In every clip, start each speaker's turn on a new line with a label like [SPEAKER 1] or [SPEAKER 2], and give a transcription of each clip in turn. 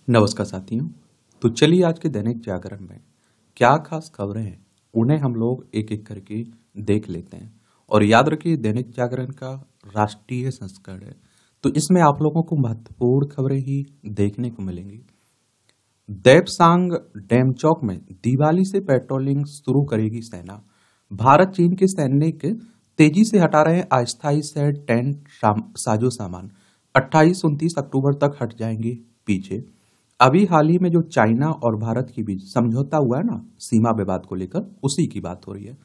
[SPEAKER 1] नमस्कार साथियों। तो चलिए आज के दैनिक जागरण में क्या खास खबरें हैं उन्हें हम लोग एक एक करके देख लेते हैं। और याद रखिए दैनिक जागरण का राष्ट्रीय संस्करण है, तो इसमें आप लोगों को महत्वपूर्ण खबरें ही देखने को मिलेंगी। देपसांग डेमचौक में दिवाली से पेट्रोलिंग शुरू करेगी सेना। भारत चीन के सैनिक तेजी से हटा रहे हैं अस्थायी से टेंट साजो सामान। 28-29 अक्टूबर तक हट जाएंगे पीछे। अभी हाल ही में जो चाइना और भारत के बीच समझौता हुआ है ना सीमा विवाद को लेकर, उसी की बात हो रही है।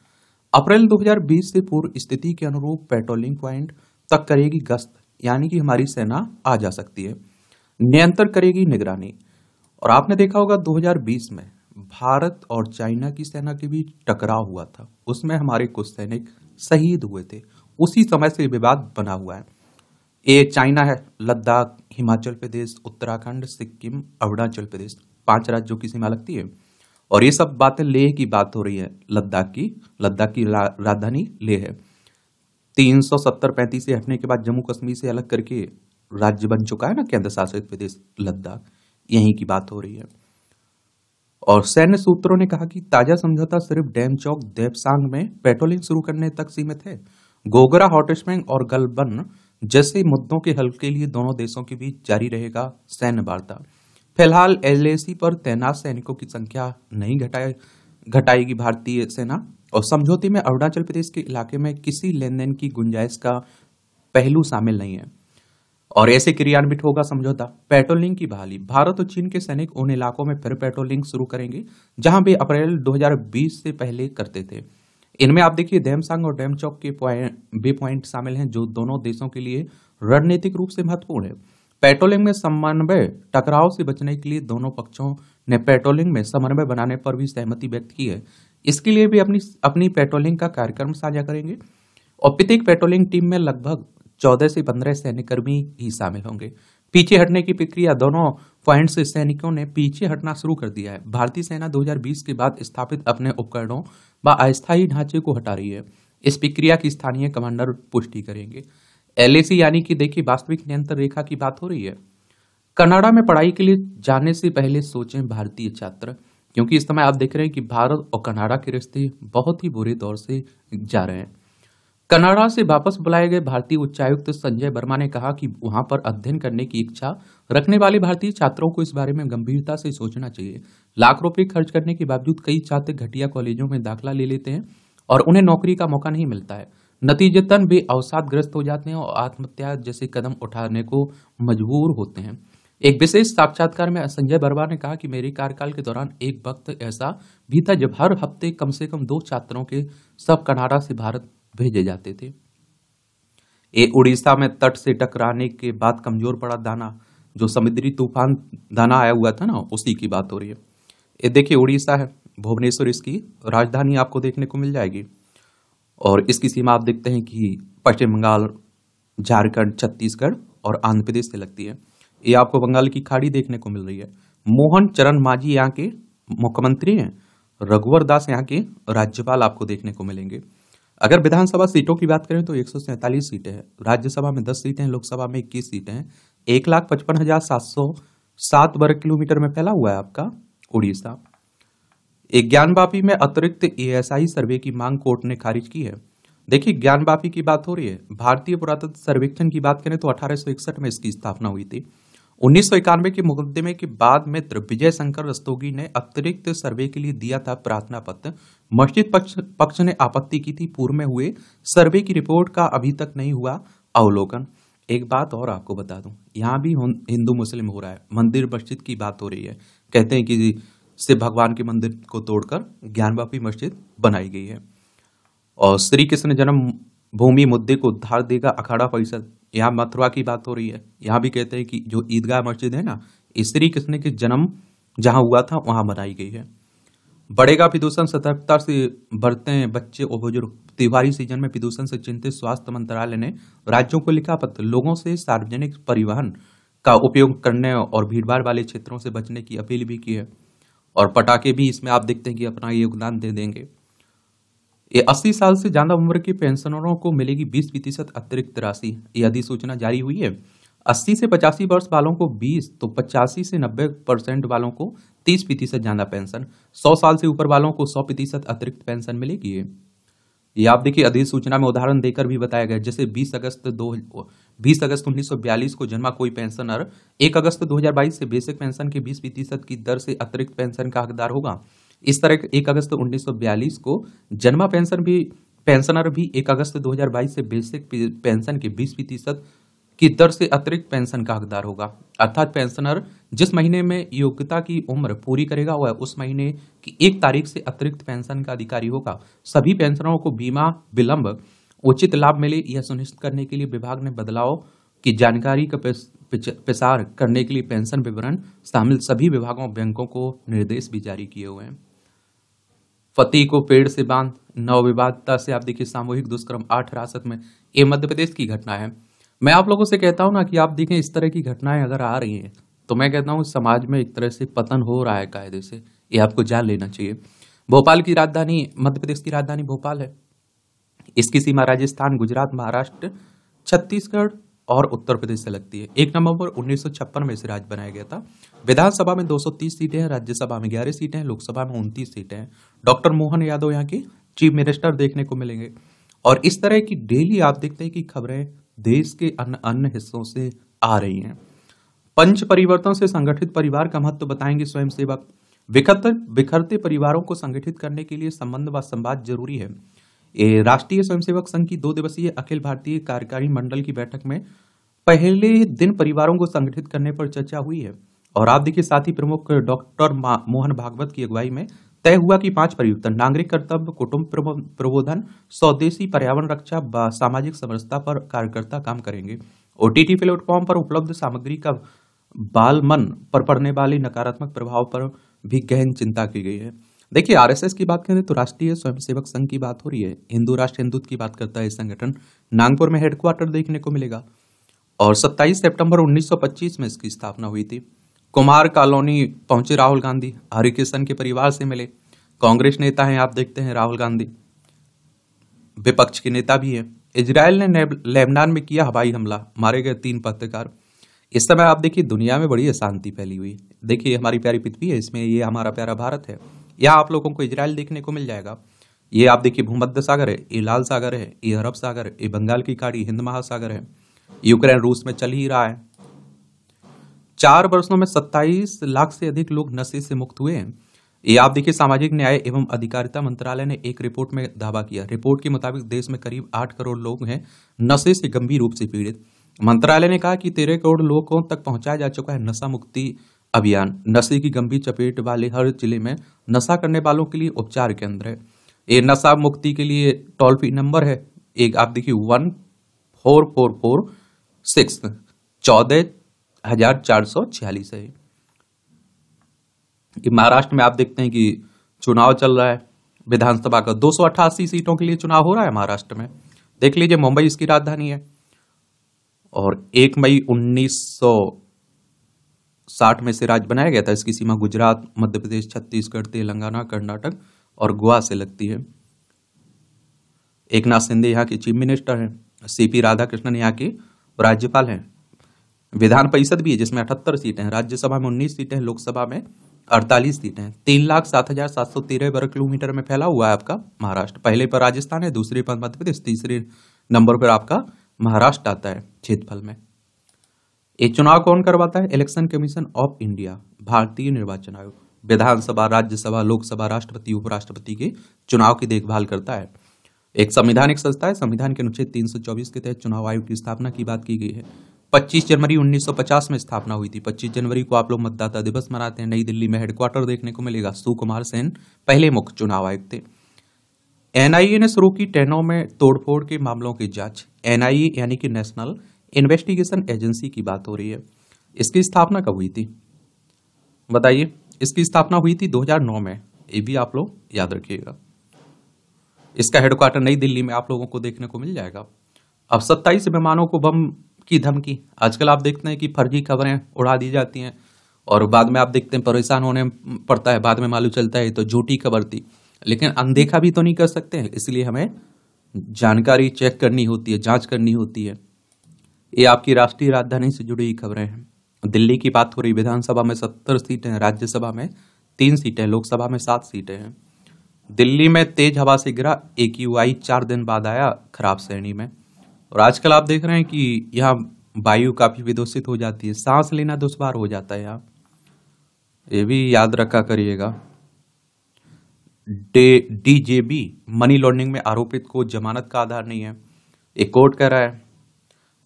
[SPEAKER 1] अप्रैल 2020 से पूर्व स्थिति के अनुरूप पेट्रोलिंग पॉइंट तक करेगी गश्त, यानी कि हमारी सेना आ जा सकती है। नियंत्रण करेगी निगरानी। और आपने देखा होगा 2020 में भारत और चाइना की सेना के बीच टकराव हुआ था, उसमें हमारे कुछ सैनिक शहीद हुए थे। उसी समय से विवाद बना हुआ है। ये चाइना है, लद्दाख, हिमाचल प्रदेश, उत्तराखंड, सिक्किम, अरुणाचल प्रदेश, 5 राज्यों की सीमा लगती है। और ये सब बातें लेह की बात हो रही है। लद्दाख की राजधानी लेह है। 370-35 से हटने के बाद जम्मू कश्मीर से अलग करके राज्य बन चुका है ना केंद्र शासित प्रदेश लद्दाख, यहीं की बात हो रही है। और सैन्य सूत्रों ने कहा कि ताजा समझौता सिर्फ डेमचौक देपसांग में पेट्रोलिंग शुरू करने तक सीमित है। गोगरा, हॉट स्प्रिंग और गलबन जैसे मुद्दों के हल के लिए दोनों देशों के बीच जारी रहेगा सैन्य वार्ता। फिलहाल एलएसी पर तैनात सैनिकों की संख्या नहीं घटाएगी भारतीय सेना। और समझौते में अरुणाचल प्रदेश के इलाके में किसी लेन देन की गुंजाइश का पहलू शामिल नहीं है। और ऐसे क्रियान्वित होगा समझौता। पेट्रोलिंग की बहाली। भारत और चीन के सैनिक उन इलाकों में फिर पेट्रोलिंग शुरू करेंगे जहां वे अप्रैल 2020 से पहले करते थे। इनमें आप देखिए डेमसांग और डेमचौक के वे पॉइंट शामिल हैं जो दोनों देशों के लिए रणनीतिक रूप से महत्वपूर्ण है। पेट्रोलिंग में समन्वय। टकराव से बचने के लिए दोनों पक्षों ने पेट्रोलिंग में समन्वय बनाने पर भी सहमति व्यक्त की है। इसके लिए भी अपनी पेट्रोलिंग का कार्यक्रम साझा करेंगे। और प्रत्येक पेट्रोलिंग टीम में लगभग 14 से 15 सैन्यकर्मी ही शामिल होंगे। पीछे हटने की प्रक्रिया। दोनों पॉइंट से सैनिकों ने पीछे हटना शुरू कर दिया है। भारतीय सेना 2020 के बाद स्थापित अपने उपकरणों व अस्थायी ढांचे को हटा रही है। इस प्रक्रिया की स्थानीय कमांडर पुष्टि करेंगे। एलएसी यानी कि देखिए वास्तविक नियंत्रण रेखा की बात हो रही है। कनाडा में पढ़ाई के लिए जाने से पहले सोचें भारतीय छात्र, क्योंकि इस समय आप देख रहे हैं कि भारत और कनाडा के रिश्ते बहुत ही बुरे दौर से जा रहे हैं। कनाडा से वापस बुलाए गए भारतीय उच्चायुक्त संजय वर्मा ने कहा कि वहां पर अध्ययन करने की इच्छा रखने वाले भारतीय छात्रों को इस बारे में गंभीरता से सोचना चाहिए। लाख रुपए खर्च करने के बावजूद कई छात्र घटिया कॉलेजों में दाखिला ले लेते हैं और उन्हें नौकरी का मौका नहीं मिलता है। नतीजतन वे अवसादग्रस्त हो जाते हैं और आत्महत्या जैसे कदम उठाने को मजबूर होते हैं। एक विशेष साक्षात्कार में संजय वर्मा ने कहा कि मेरे कार्यकाल के दौरान एक वक्त ऐसा भी था जब हर हफ्ते कम से कम 2 छात्रों के सब कनाडा से भारत भेजे जाते थे। ये उड़ीसा में तट से टकराने के बाद कमजोर पड़ा दाना, जो समुद्री तूफान दाना आया हुआ था ना, उसी की बात हो रही है। ये देखिए उड़ीसा है, भुवनेश्वर इसकी राजधानी आपको देखने को मिल जाएगी। और इसकी सीमा आप देखते हैं कि पश्चिम बंगाल, झारखंड, छत्तीसगढ़ और आंध्र प्रदेश से लगती है। ये आपको बंगाल की खाड़ी देखने को मिल रही है। मोहन चरण मांझी यहाँ के मुख्यमंत्री हैं। रघुवर दास यहाँ के राज्यपाल आपको देखने को मिलेंगे। अगर विधानसभा सीटों की बात करें तो 147 सीटें हैं। राज्यसभा में 10 सीटें हैं। लोकसभा में 21 सीटें हैं। 1,55,707 वर्ग किलोमीटर में फैला हुआ है आपका उड़ीसा। एक ज्ञानवापी में अतिरिक्त एएसआई सर्वे की मांग कोर्ट ने खारिज की है। देखिए ज्ञानवापी की बात हो रही है। भारतीय पुरातत्व सर्वेक्षण की बात करें तो 1861 में इसकी स्थापना हुई थी। 1991 के मुकदमे के बाद मित्र विजय शंकर रस्तोगी ने अतिरिक्त सर्वे के लिए दिया था प्रार्थना पत्र। मस्जिद पक्ष ने आपत्ति की थी। पूर्व में हुए सर्वे की रिपोर्ट का अभी तक नहीं हुआ अवलोकन। एक बात और आपको बता दूं, यहाँ भी हिंदू मुस्लिम हो रहा है। मंदिर मस्जिद की बात हो रही है। कहते हैं कि शिव भगवान के मंदिर को तोड़कर ज्ञानवापी मस्जिद बनाई गई है। और श्री कृष्ण जन्म भूमि मुद्दे को उद्धार देगा अखाड़ा परिषद। यहाँ मथुरा की बात हो रही है। यहाँ भी कहते हैं कि जो ईदगाह मस्जिद है ना, श्री कृष्ण के जन्म जहां हुआ था वहां बनाई गई है। बढ़ेगा प्रदूषण, सतर्कता से बढ़ते हैं बच्चे और बुजुर्ग। त्योहारी सीजन में प्रदूषण से चिंतित स्वास्थ्य मंत्रालय ने राज्यों को लिखा पत्र। लोगों से सार्वजनिक परिवहन का उपयोग करने और भीड़भाड़ वाले क्षेत्रों से बचने की अपील भी की है। और पटाखे भी इसमें आप देखते हैं कि अपना योगदान दे देंगे। ये 80 साल से ज्यादा उम्र के पेंशनरों को मिलेगी 20% अतिरिक्त राशि। यह अधिसूचना जारी हुई है। 80 से 85 वर्ष वालों को 20, तो 85 से 90% वालों को 30% ज्यादा पेंशन, 100 साल से ऊपर वालों को 100% अतिरिक्त पेंशन मिलेगी। ये आप देखिए अधिसूचना में उदाहरण देकर भी बताया गया, जैसे 20 अगस्त 1942 को जन्मा कोई पेंशनर 1 अगस्त 2022 से बेसिक पेंशन के 20% की दर से अतिरिक्त पेंशन का हकदार होगा। इस तरह 1 अगस्त 1942 को जन्मा पेंशनर भी 1 अगस्त 2022 से बेसिक पेंशन के 20% की दर से अतिरिक्त पेंशन का हकदार होगा। अर्थात पेंशनर जिस महीने में योग्यता की उम्र पूरी करेगा वह उस महीने की 1 तारीख से अतिरिक्त पेंशन का अधिकारी होगा। सभी पेंशनरों को बीमा विलंब उचित लाभ मिले, यह सुनिश्चित करने के लिए विभाग ने बदलाव की जानकारी का प्रसार करने के लिए पेंशन विवरण शामिल सभी विभागों बैंकों को निर्देश भी जारी किए हुए हैं। पति को पेड़ से बांध, नवविवाहिता से आप देखिए सामूहिक दुष्कर्म, 8 हिरासत में। ये मध्य प्रदेश की घटना है। मैं आप लोगों से कहता हूं ना कि आप देखें इस तरह की घटनाएं अगर आ रही हैं तो मैं कहता हूं समाज में एक तरह से पतन हो रहा है कायदे से, ये आपको जान लेना चाहिए। भोपाल की राजधानी, मध्य प्रदेश की राजधानी भोपाल है। इसकी सीमा राजस्थान, गुजरात, महाराष्ट्र, छत्तीसगढ़ और उत्तर प्रदेश से लगती है। 1 नवंबर 1956 में इसे राज्य बनाया गया था। विधानसभा में 230 सीटें हैं, राज्यसभा में 11 सीटें हैं, लोकसभा में 29 सीटें हैं। डॉक्टर मोहन यादव यहाँ के चीफ मिनिस्टर देखने को मिलेंगे। और इस तरह की डेली आप देखते हैं कि खबरें देश के अन्य अन्य हिस्सों से आ रही हैं। पंच परिवर्तन से संगठित परिवार का महत्व बताएंगे स्वयंसेवक। बिखरते परिवारों को संगठित करने के लिए संबंध व संवाद जरूरी है। राष्ट्रीय स्वयंसेवक संघ की 2 दिवसीय अखिल भारतीय कार्यकारी मंडल की बैठक में पहले दिन परिवारों को संगठित करने पर चर्चा हुई है। और आप देखिए साथ ही प्रमुख डॉक्टर मोहन भागवत की अगुवाई में तय हुआ कि 5 परिवर्तन: नागरिक कर्तव्य, कुटुंब प्रबोधन, स्वदेशी, पर्यावरण रक्षा व सामाजिक समरसता पर कार्यकर्ता काम करेंगे। ओटीटी प्लेटफॉर्म पर उपलब्ध सामग्री का बाल मन पर पड़ने वाले नकारात्मक प्रभाव पर भी गहन चिंता की गई है। देखिए आरएसएस की बात करें तो राष्ट्रीय स्वयंसेवक संघ की बात हो रही है। हिंदू राष्ट्र हिंदुत्व की बात करता है ये संगठन। नागपुर में हेडक्वार्टर देखने को मिलेगा और 27 सितंबर 1925 में इसकी स्थापना हुई थी। कुमार कॉलोनी पहुंचे राहुल गांधी, हरिकिशन के परिवार से मिले। कांग्रेस नेता हैं आप देखते हैं राहुल गांधी, विपक्ष के नेता भी हैं। इजराइल ने लेबनान में किया हवाई हमला, मारे गए 3 पत्रकार। इस समय आप देखिए दुनिया में बड़ी अशांति फैली हुई। देखिए हमारी प्यारी पृथ्वी है, इसमें ये हमारा प्यारा भारत है। यहाँ आप लोगों को इजराइल देखने को मिल जाएगा। ये आप देखिए भूमध्य सागर है, ये लाल सागर है, ये अरब सागर है, ये बंगाल की खाड़ी, हिंद महासागर है। यूक्रेन रूस में चल ही रहा है। 4 वर्षों में 27 लाख से अधिक लोग नशे से मुक्त हुए हैं। ये आप देखिए सामाजिक न्याय एवं अधिकारिता मंत्रालय ने एक रिपोर्ट में दावा किया। रिपोर्ट के मुताबिक देश में करीब 8 करोड़ लोग हैं नशे से गंभीर रूप से पीड़ित। मंत्रालय ने कहा कि 13 करोड़ लोगों तक पहुंचाया जा चुका है नशा मुक्ति अभियान। नशे की गंभीर चपेट वाले हर जिले में नशा करने वालों के लिए उपचार केंद्र है। ये नशा मुक्ति के लिए टोल फ्री नंबर है, एक आप देखिए 14446 14,446 है। महाराष्ट्र में आप देखते हैं कि चुनाव चल रहा है विधानसभा का, 288 सीटों के लिए चुनाव हो रहा है महाराष्ट्र में। देख लीजिए मुंबई इसकी राजधानी है और 1 मई 1960 में से राज्य बनाया गया था। इसकी सीमा गुजरात, मध्य प्रदेश, छत्तीसगढ़, तेलंगाना, कर्नाटक और गोवा से लगती है। एकनाथ शिंदे यहाँ के चीफ मिनिस्टर हैं। सीपी राधाकृष्णन यहाँ के राज्यपाल हैं। विधान परिषद भी है जिसमें 78 सीटें हैं। राज्यसभा में 19 सीटें हैं, लोकसभा में 48 सीटें हैं। 3,07,713 वर्ग किलोमीटर में फैला हुआ है आपका महाराष्ट्र। पहले पर राजस्थान है, दूसरे पर मध्य प्रदेश, तीसरे नंबर पर आपका महाराष्ट्र आता है क्षेत्रफल में। ये चुनाव कौन करवाता है? इलेक्शन कमीशन ऑफ इंडिया, भारतीय निर्वाचन आयोग। विधानसभा, राज्यसभा, लोकसभा, राष्ट्रपति, उपराष्ट्रपति के चुनाव की देखभाल करता है। एक संवैधानिक संस्था है। संविधान के अनुच्छेद 324 के तहत चुनाव आयोग की स्थापना की बात की गई है। 25 जनवरी 1950 में स्थापना हुई थी। 25 जनवरी को आप लोग मतदाता दिवस मनाते हैं। नई दिल्ली में हेडक्वार्टर देखने को मिलेगा। सुकुमार सेन पहले मुख्य चुनाव आयुक्त थे। एनआईए ने शुरू की ट्रेनों में तोड़फोड़ के मामलों की जांच। एनआईए यानी कि नेशनल इन्वेस्टिगेशन एजेंसी की बात हो रही है। इसकी स्थापना कब हुई थी बताइए? इसकी स्थापना हुई थी 2009 में। ये भी आप लोग याद रखिएगा। इसका हेडक्वार्टर नई दिल्ली में आप लोगों को देखने को मिल जाएगा। अब 27 विमानों को बम की धमकी। आजकल आप देखते हैं कि फर्जी खबरें उड़ा दी जाती हैं और बाद में आप देखते हैं परेशान होने पड़ता है। बाद में मालूम चलता है तो झूठी खबर थी, लेकिन अनदेखा भी तो नहीं कर सकते हैं, इसलिए हमें जानकारी चेक करनी होती है, जांच करनी होती है। ये आपकी राष्ट्रीय राजधानी से जुड़ी खबरें हैं। दिल्ली की बात हो रही, विधानसभा में 70 सीटें हैं, राज्यसभा में 3 सीटें, लोकसभा में 7 सीटें हैं। दिल्ली में तेज हवा से गिरा AQI 4 दिन बाद आया खराब श्रेणी में। और आजकल आप देख रहे हैं कि यहाँ वायु काफी विदूषित हो जाती है, सांस लेना दुश्वार हो जाता है यहाँ, ये भी याद रखा करिएगा। DJB मनी लॉन्ड्रिंग में आरोपित को जमानत का आधार नहीं है, एक कोर्ट कह रहा है।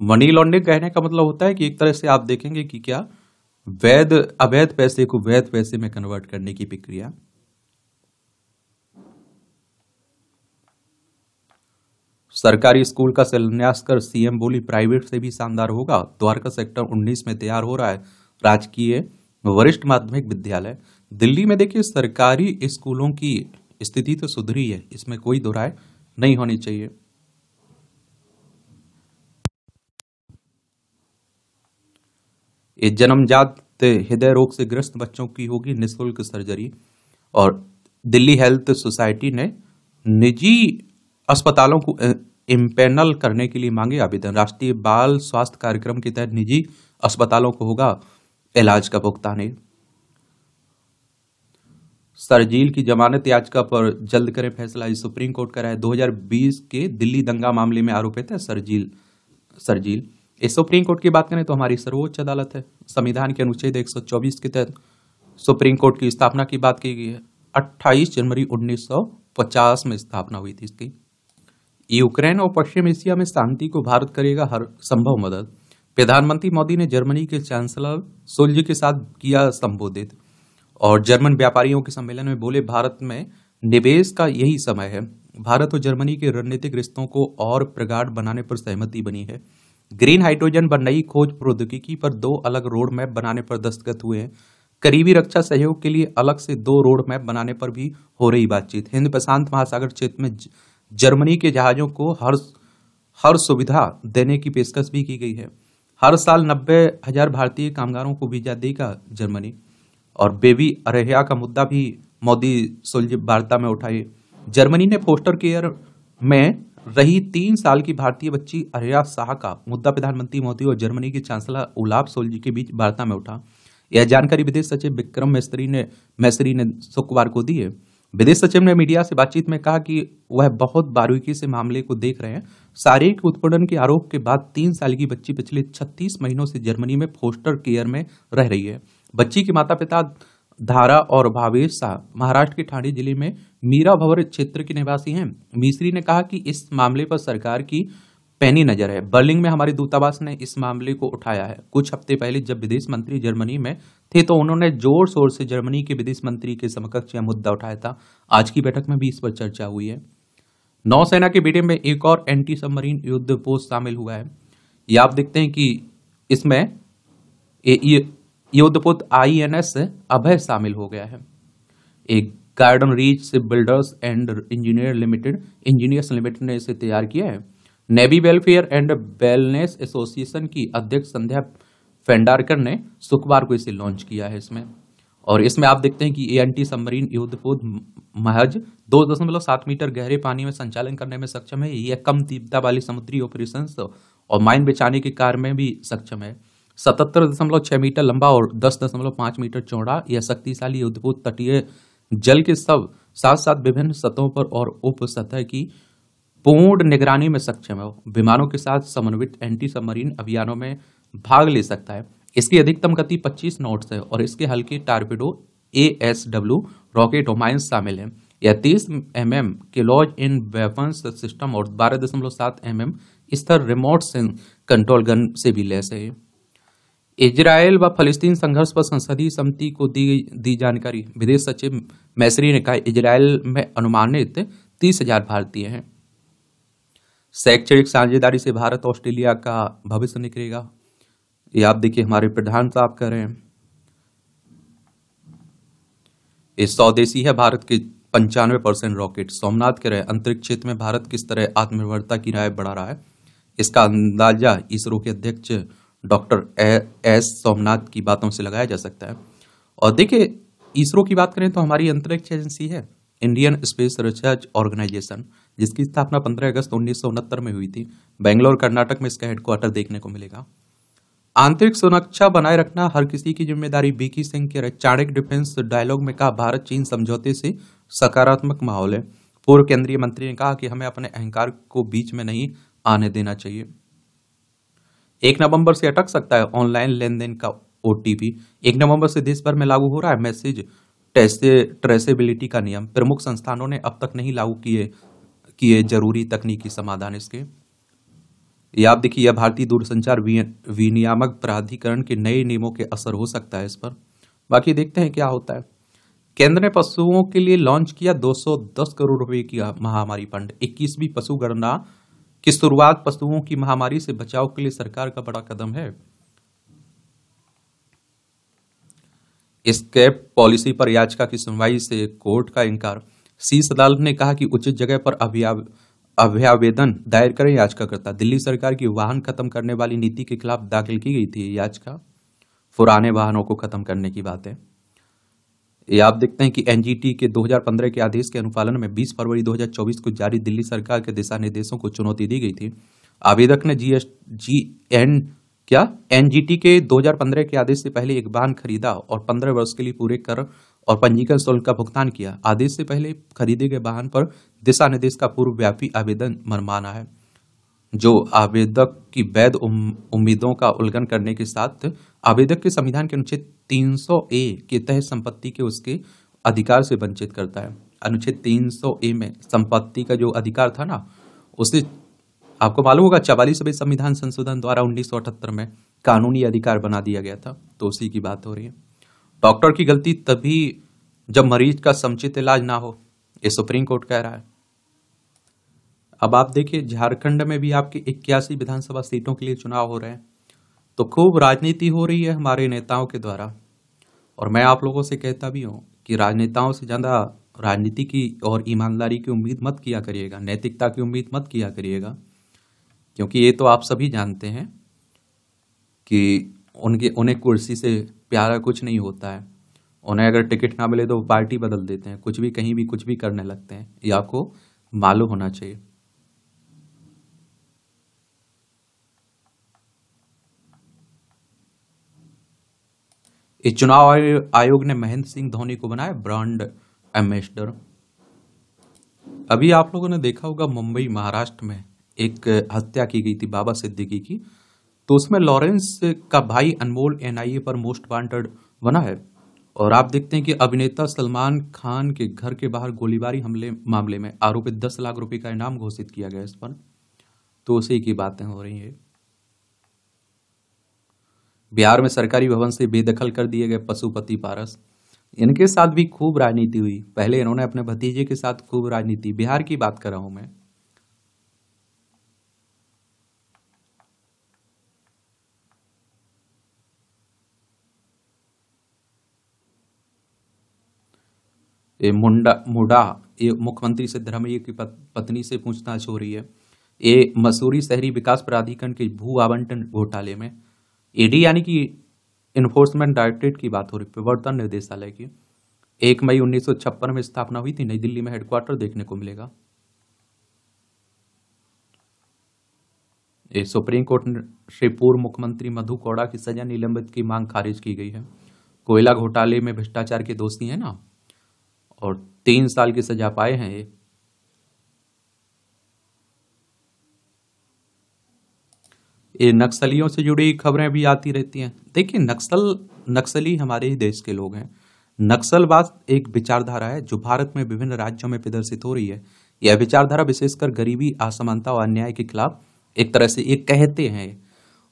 [SPEAKER 1] मनी लॉन्ड्रिंग कहने का मतलब होता है कि एक तरह से आप देखेंगे कि क्या अवैध पैसे को वैध पैसे में कन्वर्ट करने की प्रक्रिया। सरकारी स्कूल का शिलान्यास कर CM बोली प्राइवेट से भी शानदार होगा। द्वारका सेक्टर 19 में तैयार हो रहा है राजकीय वरिष्ठ माध्यमिक विद्यालय। दिल्ली में देखिए सरकारी स्कूलों की स्थिति तो सुधरी है, इसमें कोई दो राय नहीं होनी चाहिए। ये जन्मजात हृदय रोग से ग्रस्त बच्चों की होगी निःशुल्क सर्जरी। और दिल्ली हेल्थ सोसाइटी ने निजी अस्पतालों को इम्पैनल करने के लिए मांगे आवेदन। राष्ट्रीय बाल स्वास्थ्य कार्यक्रम के तहत निजी अस्पतालों को होगा इलाज का भुगतान। शरजील की जमानत याचिका पर जल्द करे फैसला, सुप्रीम कोर्ट का राय। 2020 के दिल्ली दंगा मामले में आरोपित है शरजील। इस सुप्रीम कोर्ट की बात करें तो हमारी सर्वोच्च अदालत है। संविधान के अनुच्छेद 124 के तहत सुप्रीम कोर्ट की स्थापना की बात की गई है। 28 जनवरी 1950 में स्थापना हुई थी इसकी। यूक्रेन और पश्चिम एशिया में शांति को भारत करेगा हर संभव मदद। प्रधानमंत्री मोदी ने जर्मनी के चांसलर शोल्ज के साथ किया संबोधित। और जर्मन व्यापारियों के सम्मेलन में बोले भारत में निवेश का यही समय है। भारत और जर्मनी के रणनीतिक रिश्तों को और प्रगाढ़ बनाने पर सहमति बनी है। ग्रीन हाइड्रोजन व नई खोज प्रौद्योगिकी पर 2 अलग रोड मैप बनाने पर दस्तखत हुए हैं। करीबी रक्षा सहयोग के लिए अलग से 2 रोड मैप बनाने पर भी हो रही बातचीत। हिंद प्रशांत महासागर क्षेत्र में जर्मनी के जहाजों को हर सुविधा देने की पेशकश भी की गई है। हर साल 90,000 भारतीय कामगारों को वीजा देगा जर्मनी। और बेबी अरेहिया का मुद्दा भी मोदी सुलझ वार्ता में उठाए। जर्मनी ने फोस्टर केयर में रही 3 साल की भारतीय बच्ची अरेहिया शाह का मुद्दा प्रधानमंत्री मोदी और जर्मनी के चांसलर ओलाफ सोल्ज के बीच वार्ता में उठा। यह जानकारी विदेश सचिव विक्रम मैसरी ने शुक्रवार को दी है। विदेश सचिव ने मीडिया से बातचीत में कहा कि वह बहुत बारीकी से मामले को देख रहे हैं। शारीरिक उत्पीड़न के आरोप के बाद 3 साल की बच्ची पिछले 36 महीनों से जर्मनी में फोस्टर केयर में रह रही है। बच्ची के माता पिता धारा और भावेश शाह महाराष्ट्र के ठाणे जिले में मीरा भवर क्षेत्र के निवासी हैं। मिस्री ने कहा कि इस मामले पर सरकार की पैनी नजर है। बर्लिन में हमारे दूतावास ने इस मामले को उठाया है। कुछ हफ्ते पहले जब विदेश मंत्री जर्मनी में थे तो उन्होंने जोर शोर से जर्मनी के विदेश मंत्री के समकक्ष यह मुद्दा उठाया था। आज की बैठक में भी इस पर चर्चा हुई है। नौसेना के बेड़े में एक और एंटी सबमरीन युद्धपोत शामिल हुआ है। ये आप देखते हैं कि इसमें युद्धपोत INS अभय शामिल हो गया है। एक garden reach ship builders and engineers limited ने इसे तैयार किया है। Navy welfare and wellness association की अध्यक्ष संध्या फेंडारकर ने शुक्रवार को इसे लॉन्च किया है इसमें। और इसमें आप देखते हैं कि ये एंटी सबमरीन युद्धपोत महज 2.7 मीटर गहरे पानी में संचालन करने में सक्षम है। यह कम तीव्रता वाली समुद्री ऑपरेशंस और माइन बचाने के कार्य में भी सक्षम है। 77.6 मीटर लंबा और 10.5 मीटर चौड़ा यह शक्तिशाली युद्धपोत तटीय जल के साथ साथ विभिन्न सतहों पर और उप सतह की पूर्ण निगरानी में सक्षम है। विमानों के साथ समन्वित एंटी सबमरीन अभियानों में भाग ले सकता है। इसकी अधिकतम गति 25 नॉट्स है और इसके हल्के टारपीडो ASW रॉकेट और माइंस शामिल हैं। यह 30 mm के लॉन्च इन वेपन्स सिस्टम और 12.7 mm स्तर रिमोट कंट्रोल गन से भी लैस है। इजरायल व फलस्तीन संघर्ष पर संसदीय समिति को दी जानकारी। विदेश सचिव मैसरी ने कहा इजरायल में अनुमानित 30,000 भारतीय हैं। शैक्षणिक साझेदारी से भारत ऑस्ट्रेलिया का भविष्य निकलेगा। ये आप देखिए हमारे प्रधान साहब कह रहे हैं। इस स्वदेशी है भारत के 95% रॉकेट। सोमनाथ कह रहे हैं अंतरिक्ष क्षेत्र में भारत किस तरह आत्मनिर्भरता की राह बढ़ा रहा है। इसका अंदाजा इसरो के अध्यक्ष डॉक्टर S सोमनाथ की बातों से लगाया जा सकता है। और देखिए इसरो की बात करें तो हमारी अंतरिक्ष एजेंसी है इंडियन स्पेस रिसर्च ऑर्गेनाइजेशन, जिसकी स्थापना 15 अगस्त 1969 में हुई थी। बेंगलोर कर्नाटक में इसका हेडक्वार्टर देखने को मिलेगा। आंतरिक सुरक्षा बनाए रखना हर किसी की जिम्मेदारी, बीके सिंह के चाणक्य डिफेंस डायलॉग में कहा। भारत चीन समझौते से सकारात्मक माहौल है। पूर्व केंद्रीय मंत्री ने कहा कि हमें अपने अहंकार को बीच में नहीं आने देना चाहिए। 1 नवंबर से अटक सकता है ऑनलाइन लेन देन का ओटीपी। 1 नवंबर से देश भर में लागू हो रहा है मैसेज ट्रेसेबिलिटी का नियम। प्रमुख संस्थानों ने अब तक नहीं लागू किए जरूरी तकनीकी समाधान इसके। ये आप देखिए, यह भारतीय दूरसंचार विनियामक प्राधिकरण के नए नियमों के असर हो सकता है इस पर। बाकी देखते हैं क्या होता है। केंद्र ने पशुओं के लिए लॉन्च किया 210 करोड़ रुपए की महामारी फंड। 21वीं पशु गणना की शुरुआत पशुओं की महामारी से बचाव के लिए सरकार का बड़ा कदम है। इस कैप पॉलिसी पर याचिका की सुनवाई से कोर्ट का इनकार। शीर्ष अदालत ने कहा कि उचित जगह पर अभ्यावेदन दायर करें याचिकाकर्ता। दिल्ली सरकार की वाहन खत्म करने वाली नीति के खिलाफ दाखिल की गई थी याचिका। पुराने वाहनों को खत्म करने की बात है। ये आप देखते हैं कि एनजीटी के 2015 के आदेश के अनुपालन में 20 फरवरी 2024 को जारी दिल्ली सरकार के दिशा निर्देशों को चुनौती दी गई थी। आवेदक ने एनजीटी के 2015 के आदेश से पहले एक वाहन खरीदा और 15 वर्ष के लिए पूरे कर और पंजीकरण शुल्क का भुगतान किया। आदेश से पहले खरीदे गए वाहन पर दिशा निर्देश का पूर्वव्यापी आवेदन मनमाना है, जो आवेदक की वैध उम्मीदों का उल्लंघन करने के साथ आवेदक के संविधान के अनुच्छेद 300A के तहत संपत्ति के उसके अधिकार से वंचित करता है। अनुच्छेद 300A में संपत्ति का जो अधिकार था ना, उसे आपको मालूम होगा 44वें संविधान संशोधन द्वारा 1978 में कानूनी अधिकार बना दिया गया था। तो उसी की बात हो रही है। डॉक्टर की गलती तभी जब मरीज का समुचित इलाज ना हो, ये सुप्रीम कोर्ट कह रहा है। अब आप देखिए, झारखंड में भी आपकी 81 विधानसभा सीटों के लिए चुनाव हो रहे हैं। तो खूब राजनीति हो रही है हमारे नेताओं के द्वारा। और मैं आप लोगों से कहता भी हूं कि राजनेताओं से ज्यादा राजनीति की और ईमानदारी की उम्मीद मत किया करिएगा, नैतिकता की उम्मीद मत किया करिएगा, क्योंकि ये तो आप सभी जानते हैं कि उन्हें कुर्सी से प्यारा कुछ नहीं होता है। उन्हें अगर टिकट ना मिले तो वो पार्टी बदल देते हैं, कुछ भी कहीं भी कुछ भी करने लगते हैं। ये आपको मालूम होना चाहिए। इस चुनाव आयोग ने महेंद्र सिंह धोनी को बनाया ब्रांड एम्बेसडर। अभी आप लोगों ने देखा होगा मुंबई महाराष्ट्र में एक हत्या की गई थी बाबा सिद्दीकी की। तो उसमें लॉरेंस का भाई अनमोल एनआईए पर मोस्ट वांटेड बना है। और आप देखते हैं कि अभिनेता सलमान खान के घर के बाहर गोलीबारी हमले मामले में आरोपित 10 लाख रुपए का इनाम घोषित किया गया इस पर। तो उसी की बातें हो रही है। बिहार में सरकारी भवन से बेदखल कर दिए गए पशुपति पारस। इनके साथ भी खूब राजनीति हुई। पहले इन्होंने अपने भतीजे के साथ खूब राजनीति, बिहार की बात कर रहा हूं मैं। ये मुंडा ये मुख्यमंत्री सिद्धरामैया की पत्नी से पूछताछ हो रही है। ये मसूरी शहरी विकास प्राधिकरण के भू आवंटन घोटाले में ईडी यानी कि इन्फोर्समेंट डायरेक्टरेट की बात हो रही, प्रवर्तन निर्देशालय की 1 मई 1956 में स्थापना हुई थी। नई दिल्ली में हेडक्वार्टर देखने को मिलेगा। ये सुप्रीम कोर्ट से पूर्व मुख्यमंत्री मधु कोड़ा की सजा निलंबित की मांग खारिज की गई है। कोयला घोटाले में भ्रष्टाचार के दोषी है ना, और 3 साल की सजा पाए हैं ये नक्सलियों से जुड़ी खबरें भी आती रहती हैं। देखिए, नक्सली हमारे ही देश के लोग हैं। नक्सलवाद एक विचारधारा है जो भारत में विभिन्न राज्यों में प्रदर्शित हो रही है। यह विचारधारा विशेषकर गरीबी, असमानता और अन्याय के खिलाफ एक तरह से ये कहते हैं।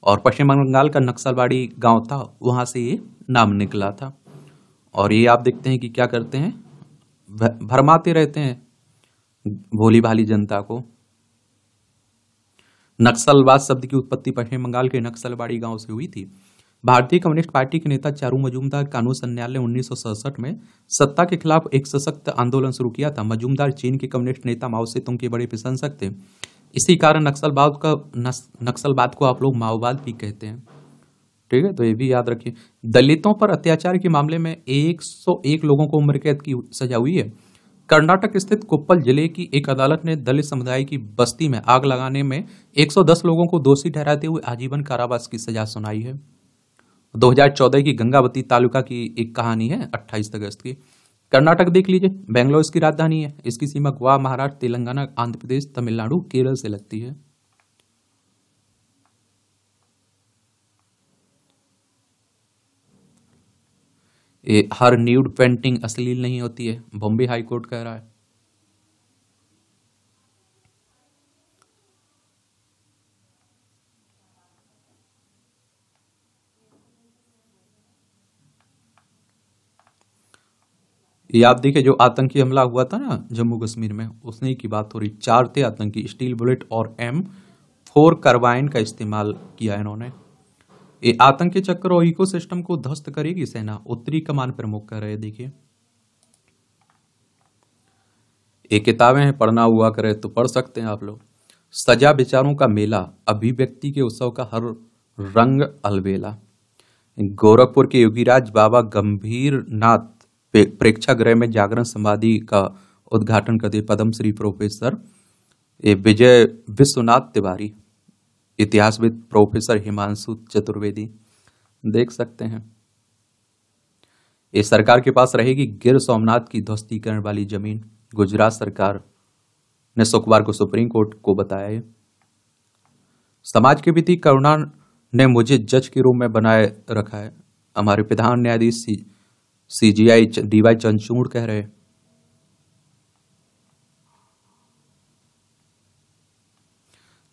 [SPEAKER 1] और पश्चिम बंगाल का नक्सलवाड़ी गांव था, वहां से ये नाम निकला था। और ये आप देखते हैं कि क्या करते हैं, भरमाते रहते हैं भोली भाली जनता को। नक्सलवाद शब्द की उत्पत्ति पश्चिम बंगाल के नक्सलवाड़ी गांव से हुई थी। भारतीय कम्युनिस्ट पार्टी के नेता चारू मजूमदार कानून संन्याल ने 1967 में सत्ता के खिलाफ एक सशक्त आंदोलन शुरू किया था। मजूमदार चीन के कम्युनिस्ट नेता माओ सेतुंग के बड़े प्रशंसक थे। इसी कारण नक्सलवाद को आप लोग माओवाद भी कहते हैं। ठीक है, तो ये भी याद रखिए। दलितों पर अत्याचार के मामले में 101 लोगों को उम्र कैद की सजा हुई है। कर्नाटक स्थित कोप्पल जिले की एक अदालत ने दलित समुदाय की बस्ती में आग लगाने में 110 लोगों को दोषी ठहराते हुए आजीवन कारावास की सजा सुनाई है। 2014 की गंगावती तालुका की एक कहानी है 28 अगस्त की। कर्नाटक देख लीजिए, बेंगलोर इसकी राजधानी है। इसकी सीमा गोवा, महाराष्ट्र, तेलंगाना, आंध्र प्रदेश, तमिलनाडु, केरल से लगती है। ये हर न्यूड पेंटिंग अश्लील नहीं होती है, बॉम्बे हाई कोर्ट कह रहा है। ये आप देखिए, जो आतंकी हमला हुआ था ना जम्मू कश्मीर में, उसने की बात हो रही। 4 थे आतंकी, स्टील बुलेट और M4 कार्बाइन का इस्तेमाल किया इन्होंने। ये आतंकी चक्र और इकोसिस्टम को ध्वस्त करेगी सेना, उत्तरी कमान प्रमुख कह रहे। देखिए, ये किताबें हैं, पढ़ना हुआ करे तो पढ़ सकते हैं आप लोग। सजा विचारों का मेला, अभिव्यक्ति के उत्सव का हर रंग अलबेला। गोरखपुर के योगीराज बाबा गंभीर नाथ प्रेक्षागृह में जागरण समाधि का उद्घाटन करते पद्मश्री प्रोफेसर विजय विश्वनाथ तिवारी, इतिहासविद प्रोफेसर हिमांशु चतुर्वेदी। देख सकते हैं, ये सरकार के पास रहेगी गिर सोमनाथ की ध्वस्तीकरण वाली जमीन। गुजरात सरकार ने शुक्रवार को सुप्रीम कोर्ट को बताया है। समाज के प्रति करुणा ने मुझे जज के रूप में बनाए रखा है, हमारे प्रधान न्यायाधीश CGI DY चंद्रचूड़ कह रहे।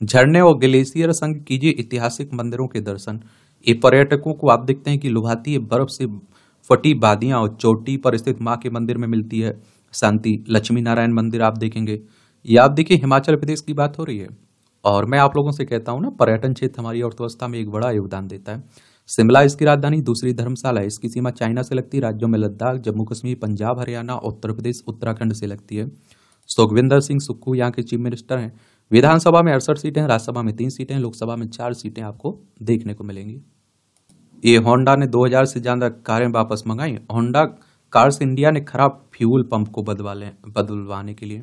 [SPEAKER 1] झरने और ग्लेशियर संग कीजिए ऐतिहासिक मंदिरों के दर्शन। ये पर्यटकों को आप देखते हैं कि लुभाती है बर्फ से फटी वादियां और चोटी पर स्थित मां के मंदिर में मिलती है शांति। लक्ष्मी नारायण मंदिर आप देखेंगे। ये आप देखिए, हिमाचल प्रदेश की बात हो रही है। और मैं आप लोगों से कहता हूं ना, पर्यटन क्षेत्र हमारी अर्थव्यवस्था में एक बड़ा योगदान देता है। शिमला इसकी राजधानी, दूसरी धर्मशाला है। इसकी सीमा चाइना से लगती है। राज्यों में लद्दाख, जम्मू कश्मीर, पंजाब, हरियाणा, उत्तर प्रदेश, उत्तराखंड से लगती है। सुखविंदर सिंह सुक्खू यहाँ के चीफ मिनिस्टर हैं। विधानसभा में 68 सीटें हैं, राज्यसभा में 3 सीटें, लोकसभा में 4 सीटें आपको देखने को मिलेंगी। ये होंडा ने 2000 से ज्यादा कारें वापस मंगाई। होंडा कार्स इंडिया ने खराब फ्यूल पंप को बदलवाने के लिए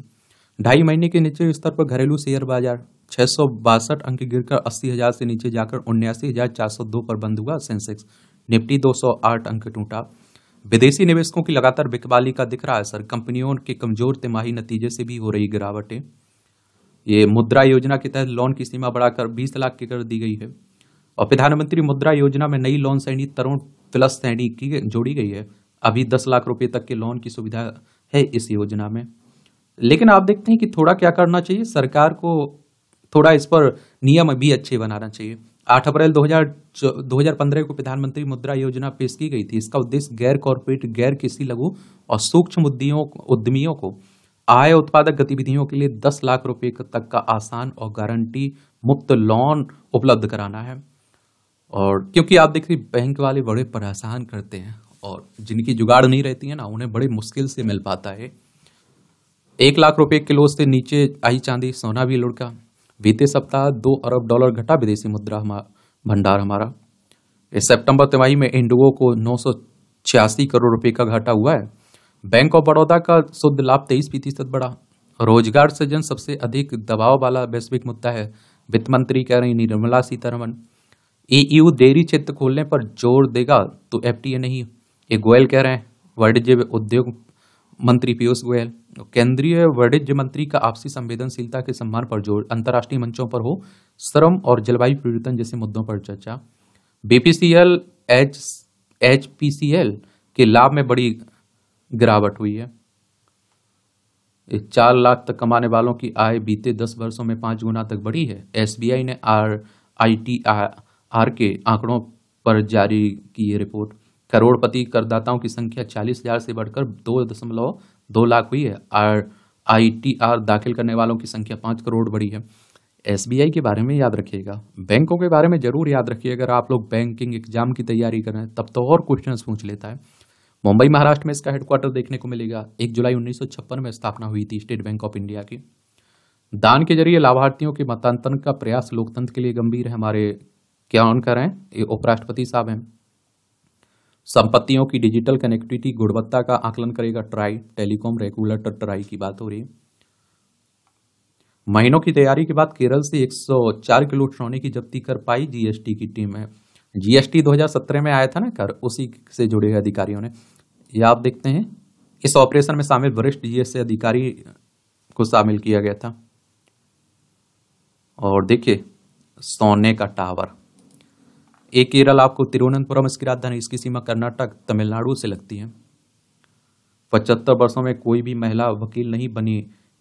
[SPEAKER 1] 2.5 महीने के नीचे स्तर पर घरेलू शेयर बाजार 662 अंक गिरकर 80,000 से नीचे जाकर 79,402 पर बंद हुआ। सेंसेक्स निफ्टी 208 अंक टूटा। विदेशी निवेशकों की लगातार बिकवाली का दिख रहा है असर। कंपनियों के कमजोर तिमाही नतीजे से भी हो रही गिरावटें। ये मुद्रा योजना के तहत लोन की सीमा बढ़ाकर 20 लाख की कर दी गई है। और प्रधानमंत्री मुद्रा योजना में नई लोन श्रेणी तरुण प्लस श्रेणी की जोड़ी गई है। अभी 10 लाख रुपए तक के लोन की सुविधा है इस योजना में। लेकिन आप देखते हैं कि थोड़ा क्या करना चाहिए, सरकार को थोड़ा इस पर नियम भी अच्छे बनाना चाहिए। 8 अप्रैल 2015 को प्रधानमंत्री मुद्रा योजना पेश की गई थी। इसका उद्देश्य गैर कॉर्पोरेट, गैर कृषि, लघु और सूक्ष्म उद्यमियों को आय उत्पादक गतिविधियों के लिए 10 लाख रुपए तक का आसान और गारंटी मुक्त लोन उपलब्ध कराना है। और क्योंकि आप देखिए, बैंक वाले बड़े परेशान करते हैं और जिनकी जुगाड़ नहीं रहती है ना, उन्हें बड़े मुश्किल से मिल पाता है। 1 लाख रुपए किलो से नीचे आई चांदी, सोना भी लुढ़का। बीते सप्ताह $2 अरब घटा विदेशी मुद्रा भंडार हमारा। इस सितंबर तिमाही में इंडिगो को 986 करोड़ रुपए का घाटा हुआ है। बैंक ऑफ बड़ौदा का शुद्ध लाभ 23% बढ़ा। रोजगार सृजन सबसे अधिक दबाव वाला वैश्विक मुद्दा है, वित्त मंत्री कह रही निर्मला सीतारमण। EU डेयरी क्षेत्र खोलने पर जोर देगा तो FTA नहीं, ये गोयल कह रहे हैं। वाणिज्य उद्योग मंत्री पीयूष गोयल। केंद्रीय वाणिज्य मंत्री का आपसी संवेदनशीलता के सम्मान पर जोर, अंतर्राष्ट्रीय मंचों पर हो श्रम और जलवायु परिवर्तन जैसे मुद्दों पर चर्चा। BPCL HPCL के लाभ में बड़ी गिरावट हुई है। 4 लाख तक कमाने वालों की आय बीते 10 वर्षों में 5 गुना तक बढ़ी है। SBI ने RITR के आंकड़ों पर जारी की ये रिपोर्ट। करोड़पति करदाताओं की संख्या 40,000 से बढ़कर 2.2 लाख हुई है। RITR दाखिल करने वालों की संख्या 5 करोड़ बढ़ी है। SBI के बारे में याद रखिएगा, बैंकों के बारे में जरूर याद रखिए। अगर आप लोग बैंकिंग एग्जाम की तैयारी कर रहे हैं तब तो और क्वेश्चंस पूछ लेता है। मुंबई महाराष्ट्र में इसका हेडक्वार्टर देखने को मिलेगा। 1 जुलाई 1956 में स्थापना हुई थी स्टेट बैंक ऑफ इंडिया की। दान के जरिए लाभार्थियों के मतांतरण का प्रयास लोकतंत्र के लिए गंभीर है। हमारे क्या ऑन कर रहे हैं, ये उपराष्ट्रपति साहब हैं। संपत्तियों की डिजिटल कनेक्टिविटी गुणवत्ता का आकलन करेगा ट्राई, टेलीकॉम रेगुलेटर ट्राई की बात हो रही है। महीनों की तैयारी के बाद केरल से 104 किलो सोने की जब्ती कर पाई जीएसटी की टीम है। जीएसटी 2017 में आया था ना कर, उसी से जुड़े अधिकारियों ने। ये आप देखते हैं, इस ऑपरेशन में शामिल वरिष्ठ जीएसटी अधिकारी को शामिल किया गया था। और देखिए सोने का टावर, एक केरल आपको तिरुवनंतपुरम इसकी राजधानी, इसकी सीमा कर्नाटक तमिलनाडु से लगती है। 75 वर्षों में कोई भी महिला वकील नहीं बनी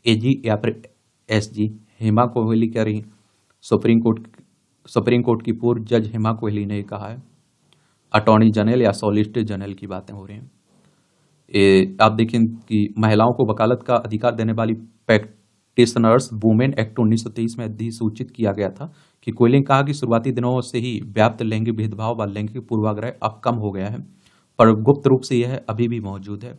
[SPEAKER 1] एजी या फिर एसजी, हेमा कोहली कह रही। सुप्रीम कोर्ट की पूर्व जज हेमा कोहली ने कहा है। अटॉर्नी जनरल या सॉलिसिटर जनरल की बातें हो रही हैं। आप देखें कि महिलाओं को वकालत का अधिकार देने वाली प्रैक्टिशनर्स वुमेन एक्ट 1923 में अधिसूचित किया गया था कि कोहली ने कहा कि शुरुआती दिनों से ही व्याप्त लैंगिक भेदभाव व लैंगिक पूर्वाग्रह अब कम हो गया है, पर गुप्त रूप से यह अभी भी मौजूद है।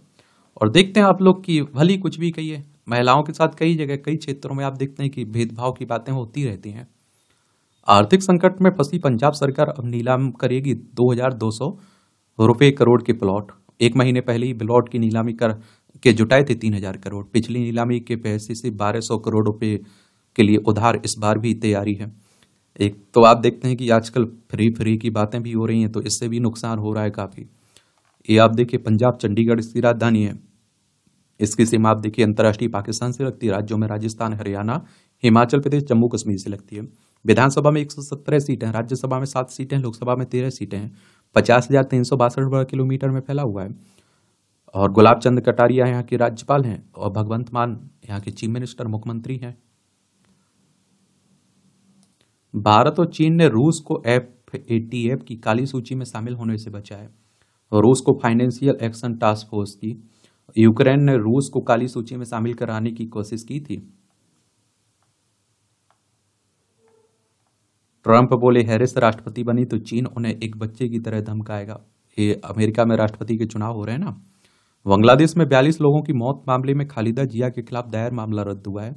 [SPEAKER 1] और देखते हैं आप लोग की भली कुछ भी कहिए, महिलाओं के साथ कई जगह कई क्षेत्रों में आप देखते हैं कि भेदभाव की बातें होती रहती हैं। आर्थिक संकट में फंसी पंजाब सरकार अब नीलाम करेगी 2200 रुपए करोड़ के प्लॉट। एक महीने पहले ही प्लॉट की नीलामी कर के जुटाए थे 3000 करोड़। पिछली नीलामी के पैसे से 1200 करोड़ रुपए के लिए उधार इस बार भी तैयारी है। एक तो आप देखते हैं कि आजकल फ्री की बातें भी हो रही हैं, तो इससे भी नुकसान हो रहा है काफी। ये आप देखिए पंजाब चंडीगढ़ इसकी राजधानी है। इसकी सीमा आप देखिए अंतर्राष्ट्रीय पाकिस्तान से लगती है। राज्यों में राजस्थान, हरियाणा, हिमाचल प्रदेश, जम्मू कश्मीर से लगती है। विधानसभा में 117 सीटें हैं, राज्यसभा में 7 सीटें, लोकसभा में 13 सीटें हैं। 50,362 वर्ग किलोमीटर में फैला हुआ है। और गुलाब चंद कटारिया यहाँ के राज्यपाल हैं और भगवंत मान यहाँ के चीफ मिनिस्टर मुख्यमंत्री हैं। भारत और चीन ने रूस को FATF की काली सूची में शामिल होने से बचा है। रूस को फाइनेंशियल एक्शन टास्क फोर्स की, यूक्रेन ने रूस को काली सूची में शामिल कराने की कोशिश की थी। ट्रंप बोले हैरिस राष्ट्रपति बनी तो चीन उन्हें एक बच्चे की तरह धमकाएगा। ये अमेरिका में राष्ट्रपति के चुनाव हो रहे हैं ना। बांग्लादेश में 42 लोगों की मौत मामले में खालिदा जिया के खिलाफ दायर मामला रद्द हुआ है।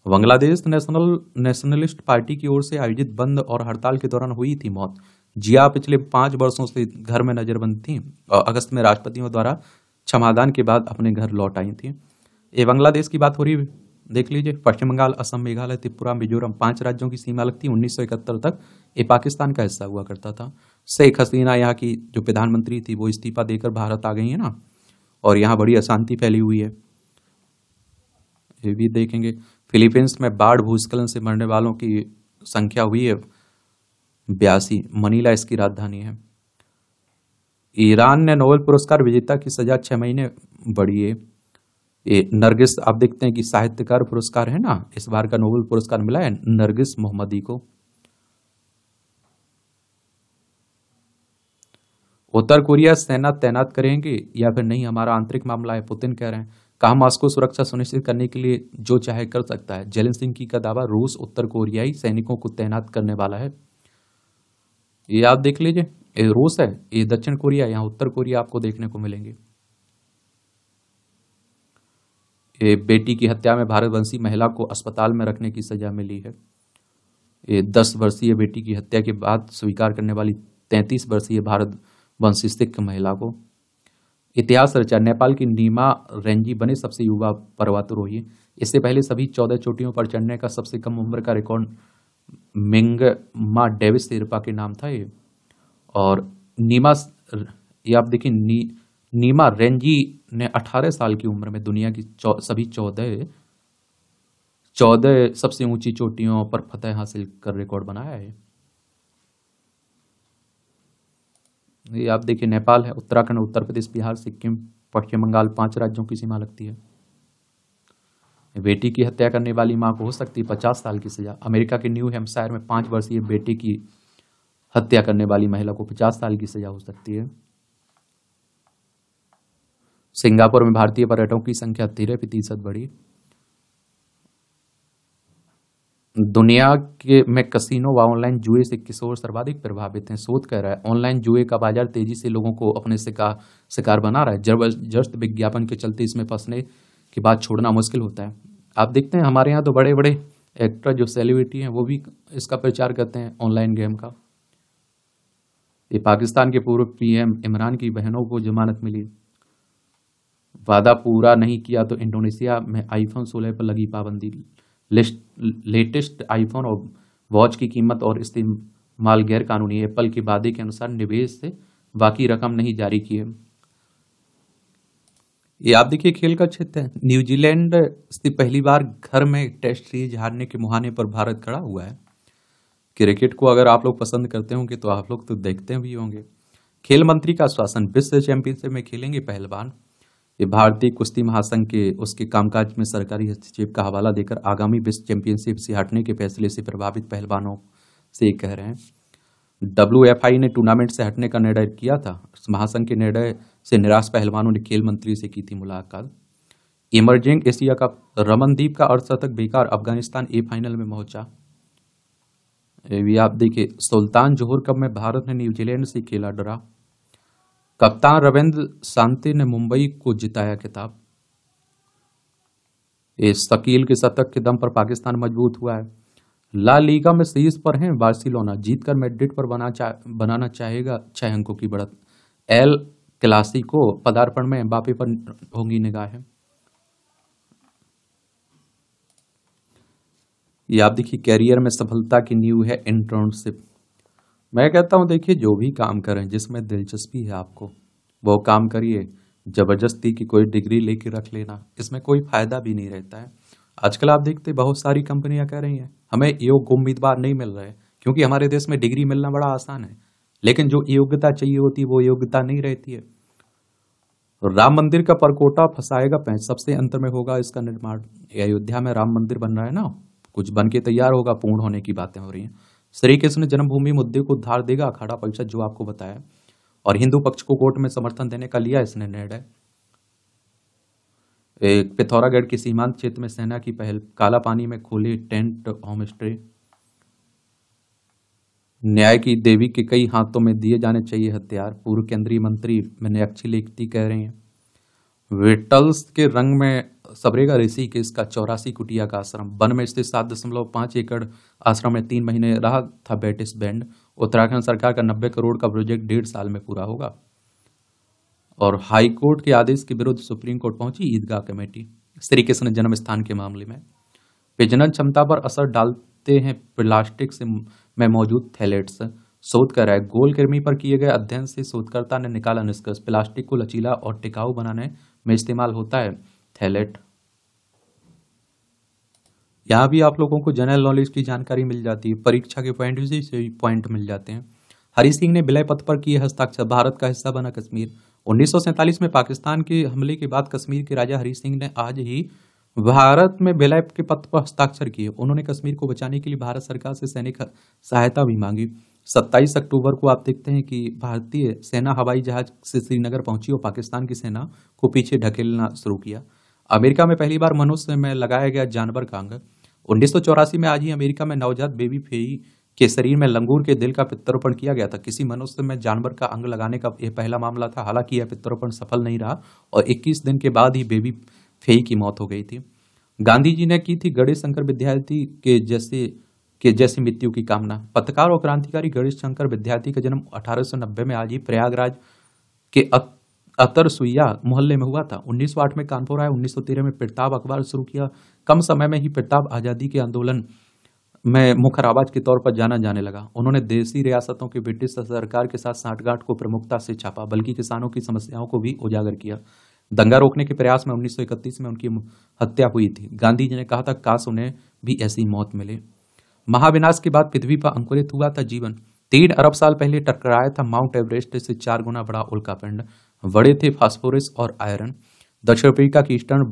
[SPEAKER 1] बांग्लादेश नेशनलिस्ट पार्टी की ओर से आयोजित बंद और हड़ताल के दौरान हुई थी मौत। जिया पिछले 5 वर्षों से घर में नजरबंद थी और अगस्त में राष्ट्रपतियों द्वारा क्षमादान के बाद अपने घर लौट आई थी। ये बांग्लादेश की बात हो रही है, देख लीजिए। पश्चिम बंगाल, असम, मेघालय, त्रिपुरा, मिजोरम 5 राज्यों की सीमा लगती। 1971 तक ये पाकिस्तान का हिस्सा हुआ करता था। शेख हसीना यहाँ की जो प्रधानमंत्री थी वो इस्तीफा देकर भारत आ गई है ना, और यहाँ बड़ी अशांति फैली हुई है, ये भी देखेंगे। फिलीपींस में बाढ़ भूस्खलन से मरने वालों की संख्या हुई है 82। मनीला इसकी राजधानी है। ईरान ने नोबेल पुरस्कार विजेता की सजा 6 महीने बढ़ी है। ये नरगिस, आप देखते हैं कि साहित्यकार पुरस्कार है ना, इस बार का नोबेल पुरस्कार मिला है नरगिस मोहम्मदी को। उत्तर कोरिया सेना तैनात करेंगे या फिर नहीं, हमारा आंतरिक मामला है, पुतिन कह रहे हैं। कहा मास्को सुरक्षा सुनिश्चित करने के लिए जो चाहे कर सकता है। जेलेंस्की का दावा, रूस उत्तर कोरियाई सैनिकों को तैनात करने वाला है। ये आप देख लीजिए, ये रूस है, ये दक्षिण कोरिया, यहाँ उत्तर कोरिया आपको देखने को मिलेंगे। ये बेटी की हत्या में भारतवंशी महिला को अस्पताल में रखने की सजा मिली है। ये 10 वर्षीय बेटी की हत्या के बाद स्वीकार करने वाली 33 वर्षीय भारतवंशी सिख महिला को। इतिहास रचा, नेपाल की नीमा रेंजी बने सबसे युवा पर्वतारोही। इससे पहले सभी 14 चोटियों पर चढ़ने का सबसे कम उम्र का रिकॉर्ड मिंगमा डेविस शेरपा के नाम था ये। और नीमा, ये आप देखिए, नीमा रेंजी ने 18 साल की उम्र में दुनिया की सभी 14 सबसे ऊंची चोटियों पर फतह हासिल कर रिकॉर्ड बनाया है। ये आप देखिए, नेपाल है, उत्तराखंड, उत्तर प्रदेश, बिहार, सिक्किम, पश्चिम बंगाल 5 राज्यों की सीमा लगती है। बेटी की हत्या करने वाली मां को हो सकती है 50 साल की सजा। अमेरिका के न्यू हैम्पशायर में 5 वर्षीय बेटी की हत्या करने वाली महिला को 50 साल की सजा हो सकती है। सिंगापुर में भारतीय पर्यटकों की संख्या 13% बढ़ी। दुनिया के में कसिनो व ऑनलाइन जुए से किशोर सर्वाधिक प्रभावित हैं। शोध कह रहा है ऑनलाइन जुए का बाजार तेजी से लोगों को अपने शिकार बना रहा है। जबरदस्त विज्ञापन के चलते इसमें फंसने के बाद छोड़ना मुश्किल होता है। आप देखते हैं हमारे यहाँ तो बड़े बड़े एक्टर जो सेलिब्रिटी हैं वो भी इसका प्रचार करते हैं ऑनलाइन गेम का। ये पाकिस्तान के पूर्व पीएम इमरान की बहनों को जमानत मिली। वादा पूरा नहीं किया तो इंडोनेशिया में आईफोन 16 पर लगी पाबंदी। लेटेस्ट आईफोन और वॉच की कीमत और इस्तेमाल गैर कानूनी। एप्पल के वादे के अनुसार निवेश से बाकी रकम नहीं जारी की है। ये आप देखिए खेल का क्षेत्र है। न्यूजीलैंड से पहली बार घर में टेस्ट सीरीज हारने के मुहाने पर भारत खड़ा हुआ है। क्रिकेट को अगर आप लोग पसंद करते होंगे तो आप लोग तो देखते भी होंगे। खेल मंत्री का आश्वासन, विश्व चैंपियनशिप में खेलेंगे पहलवान। ये भारतीय कुश्ती महासंघ के उसके कामकाज में सरकारी हस्तक्षेप का हवाला देकर आगामी विश्व चैंपियनशिप से हटने के फैसले से प्रभावित पहलवानों से कह रहे हैं। WFI ने टूर्नामेंट से हटने का निर्णय किया था। महासंघ के निर्णय से निराश पहलवानों ने खेल मंत्री से की थी मुलाकात। इमर्जिंग एशिया कप, रमनदीप का अर्धशतक बेकार, अफगानिस्तान फाइनल में पहुंचा। ये भी आप देखिए। सुल्तान जोहर कप में भारत ने न्यूजीलैंड से खेला ड्रा। कप्तान रविंद्र शांति ने मुंबई को जिताया खिताब। इस शकील के शतक के दम पर पाकिस्तान मजबूत हुआ है। ला लीगा में शीर्ष पर हैं बार्सिलोना, जीतकर मैड्रिड पर बनाना चाहेगा 6 अंकों की बढ़त। एल क्लासिको पदार्पण में एम्बापे पर होंगी निगाहें। ये आप देखिए कैरियर में सफलता की नींव है इंटर्नशिप। मैं कहता हूं देखिए जो भी काम करें जिसमें दिलचस्पी है आपको वो काम करिए। जबरदस्ती की कोई डिग्री लेके रख लेना, इसमें कोई फायदा भी नहीं रहता है। आजकल आप देखते बहुत सारी कंपनियां कह रही हैं हमें योग्य उम्मीदवार नहीं मिल रहे, क्योंकि हमारे देश में डिग्री मिलना बड़ा आसान है, लेकिन जो योग्यता चाहिए होती है वो योग्यता नहीं रहती है। राम मंदिर का परकोटा फंसाएगा पैंच, सबसे अंतर में होगा इसका निर्माण। अयोध्या में राम मंदिर बन रहा है ना, कुछ बन के तैयार होगा, पूर्ण होने की बातें हो रही हैं। श्री कृष्ण जन्मभूमि मुद्दे को धार देगा अखाड़ा परिषद, जो आपको बताया, और हिंदू पक्ष को कोर्ट में समर्थन देने का लिया इसने निर्णय। पिथौरागढ़ के सीमांत क्षेत्र में सेना की पहल, काला पानी में खोले टेंट होम स्टे। न्याय की देवी के कई हाथों में दिए जाने चाहिए हथियार, पूर्व केंद्रीय मंत्री मीनाक्षी लेखी कह रही हैं। विटल्स के रंग में सबरेगा ऋषिकेश का 84 कुटिया का आश्रम, वन में स्थित 7.5 एकड़ आश्रम में 3 महीने रहा था बेटिस बैंड। उत्तराखंड सरकार का 90 करोड़ का प्रोजेक्ट 1.5 साल में पूरा होगा। और हाई कोर्ट के आदेश के विरुद्ध सुप्रीम कोर्ट पहुंची ईदगाह कमेटी श्री कृष्ण जन्म स्थान के मामले में। प्रजनन क्षमता पर असर डालते हैं प्लास्टिक से में मौजूद थैलेट्स, शोध कर रहा है। गोल कृमि पर किए गए अध्ययन से शोधकर्ता ने निकाला निष्कर्ष, प्लास्टिक को लचीला और टिकाऊ बनाने में इस्तेमाल होता है थैलेट। यहाँ भी आप लोगों को जनरल नॉलेज की जानकारी मिल जाती है, परीक्षा के पॉइंट से पॉइंट मिल जाते हैं। हरि सिंह ने विलय पत्र पर किए हस्ताक्षर, भारत का हिस्सा बना कश्मीर। 1947 में पाकिस्तान के हमले के बाद कश्मीर के राजा हरि सिंह ने आज ही भारत में विलय के पत्र पर हस्ताक्षर किए। उन्होंने कश्मीर को बचाने के लिए भारत सरकार से सैनिक सहायता भी मांगी। 27 अक्टूबर को आप देखते हैं कि भारतीय सेना हवाई जहाज से श्रीनगर पहुंची और पाकिस्तान की सेना को पीछे ढकेलना शुरू किया। अमेरिका में पहली बार मनुष्य में लगाया गया जानवर का अंग। 1984 में आज ही अमेरिका में नवजात बेबी फेई के शरीर में लंगूर के दिल का पित्तरोपण किया गया था। किसी मनुष्य में जानवर का अंग लगाने का यह पहला मामला था। हालांकि यह पित्तरोपण सफल नहीं रहा और 21 दिन के बाद ही बेबी फेई की मौत हो गई थी। गांधी जी ने की थी गणेश शंकर विद्यार्थी के जैसी मृत्यु की कामना। पत्रकार और क्रांतिकारी गणेश शंकर विद्यार्थी का जन्म 1890 में आज ही प्रयागराज के अतरसुइया मोहल्ले में हुआ था। 1908 में कानपुर आया, 1913 में प्रताप अखबार शुरू किया। कम समय में ही प्रताप आजादी के आंदोलन में मुखर आवाज के तौर पर जाना जाने लगा। उन्होंने देशी रियासतों के ब्रिटिश सरकार के साथ सांठगांठ को प्रमुखता से छापा, बल्कि किसानों की समस्याओं को भी उजागर किया। दंगा रोकने के प्रयास में 1931 में उनकी हत्या हुई थी। गांधी जी ने कहा था काश उन्हें भी ऐसी मौत मिले। महाविनाश के बाद पृथ्वी पर अंकुरित हुआ था जीवन। 3 अरब साल पहले टकराया था माउंट एवरेस्ट से 4 गुना बड़ा उल्कापिंड। बड़े थे फास्फोरस और आयरन। दक्षिण अफ्रीका की ईस्टर्न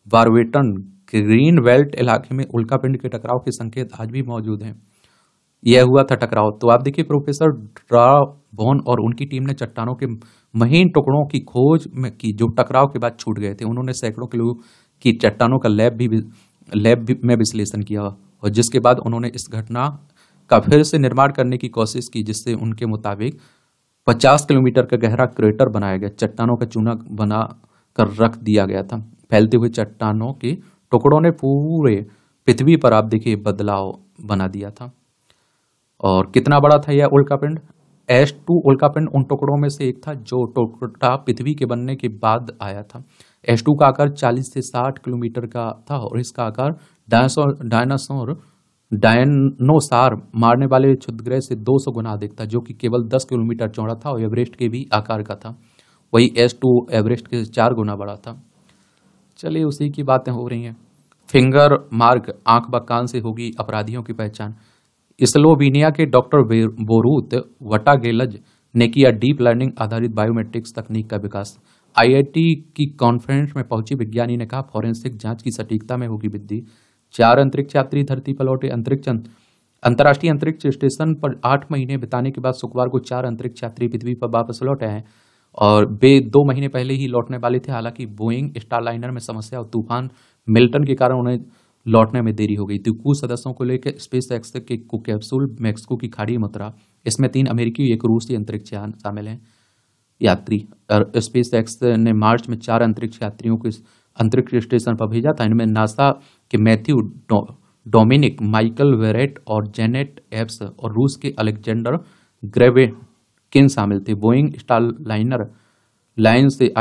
[SPEAKER 1] बारवेटन ग्रीन बेल्ट इलाके में उल्कापिंड के टकराव के संकेत आज भी मौजूद हैं। यह हुआ था टकराव। तो आप देखिए प्रोफेसर ड्राबोन और उनकी टीम ने चट्टानों के महीन टुकड़ों की खोज में की जो टकराव के बाद छूट गए थे। उन्होंने सैकड़ों किलो की चट्टानों का लैब में विश्लेषण किया और जिसके बाद उन्होंने इस घटना का फिर से निर्माण करने की कोशिश की, जिससे उनके मुताबिक 50 किलोमीटर का गहरा क्रेटर बनाया गया। चट्टानों का चूना बना कर रख दिया गया था। फैलते हुए चट्टानों के टुकड़ों ने पूरे पृथ्वी पर आप देखिए बदलाव बना दिया था। और कितना बड़ा था यह उल्कापिंड? H2 उल्कापिंड उन टुकड़ों में से एक था जो टुकड़ा पृथ्वी के बनने के बाद आया था। H2 का आकार 40 से 60 किलोमीटर का था और इसका आकार डायनोसार मारने वाले क्षुद्रग्रह से 200 गुना अधिक था, जो कि केवल 10 किलोमीटर चौड़ा था और एवरेस्ट के भी आकार का था। वही H2 एवरेस्ट के 4 गुना बड़ा था। चलिए उसी की बातें हो रही हैं। फिंगर मार्क, आंख व कान से होगी अपराधियों की पहचान। स्लोवेनिया के डॉक्टर बोरूत वटागेलज ने किया डीप लर्निंग आधारित बायोमेट्रिक्स तकनीक का विकास। आईआईटी की कॉन्फ्रेंस में पहुंची विज्ञानी ने कहा, फॉरेंसिक जांच की सटीकता में होगी वृद्धि। 4 अंतरिक्ष यात्री धरती पर लौटे। अंतर्राष्ट्रीय अंतरिक्ष स्टेशन पर 8 महीने बिताने के बाद शुक्रवार को 4 अंतरिक्ष यात्री पृथ्वी पर वापस लौटे हैं और वे 2 महीने पहले ही लौटने वाले थे। हालांकि बोइंग स्टारलाइनर में समस्या और तूफान मिल्टन के कारण उन्हें लौटने में देरी हो गई थी। कुछ सदस्यों को लेकर स्पेस एक्स के कैप्सूल मैक्सिको की खाड़ी में उतरा। इसमें 3 अमेरिकी, 1 रूसी अंतरिक्ष यान शामिल हैं। यात्री स्पेस एक्स ने मार्च में 4 अंतरिक्ष यात्रियों को इस अंतरिक्ष स्टेशन पर भेजा था। इनमें नासा के मैथ्यू डोमिनिक, माइकल वेरेट और जेनेट एब्स और रूस के अलेक्जेंडर ग्रेवेकिन शामिल थे। बोइंग स्टारलाइनर लाइन से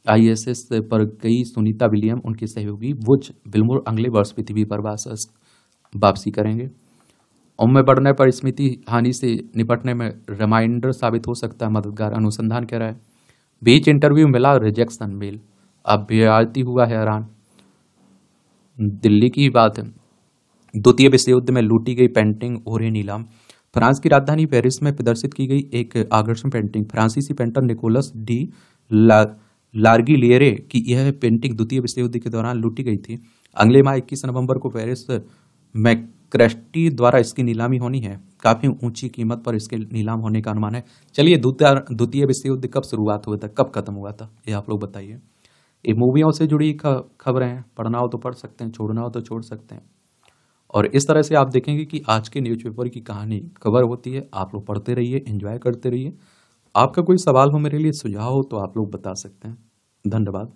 [SPEAKER 1] आईएसएस पर गई सुनीता विलियम, उनके सहयोगी वुज विल्मोर अगले वर्ष पृथ्वी पर वापसी करेंगे। उम्र बढ़ने पर स्मृति हानि से निपटने में रिमाइंडर साबित हो सकता है मददगार, अनुसंधान कह रहा है। बीच इंटरव्यू मिला रिजेक्शन मेल, अभ्यर्थी हुआ हैरान। दिल्ली की बात है। द्वितीय विश्व युद्ध में लूटी गई पेंटिंग हो रही नीलाम। फ्रांस की राजधानी पेरिस में प्रदर्शित की गई एक आकर्षण पेंटिंग, फ्रांसीसी पेंटर निकोलस डी लार्गिलिएरे की यह पेंटिंग द्वितीय विश्व युद्ध के दौरान लूटी गई थी। अगले माह 21 नवंबर को पेरिस मैक्रेस्टी द्वारा इसकी नीलामी होनी है। काफी ऊंची कीमत पर इसके नीलाम होने का अनुमान है। चलिए, द्वितीय विश्व युद्ध कब शुरुआत हुआ था, कब खत्म हुआ था, ये आप लोग बताइए। ये मूवियों से जुड़ी खबरें हैं, पढ़ना हो तो पढ़ सकते हैं, छोड़ना हो तो छोड़ सकते हैं। और इस तरह से आप देखेंगे कि आज के न्यूज़पेपर की कहानी कवर होती है। आप लोग पढ़ते रहिए, एंजॉय करते रहिए। आपका कोई सवाल हो मेरे लिए, सुझाव हो तो आप लोग बता सकते हैं। धन्यवाद।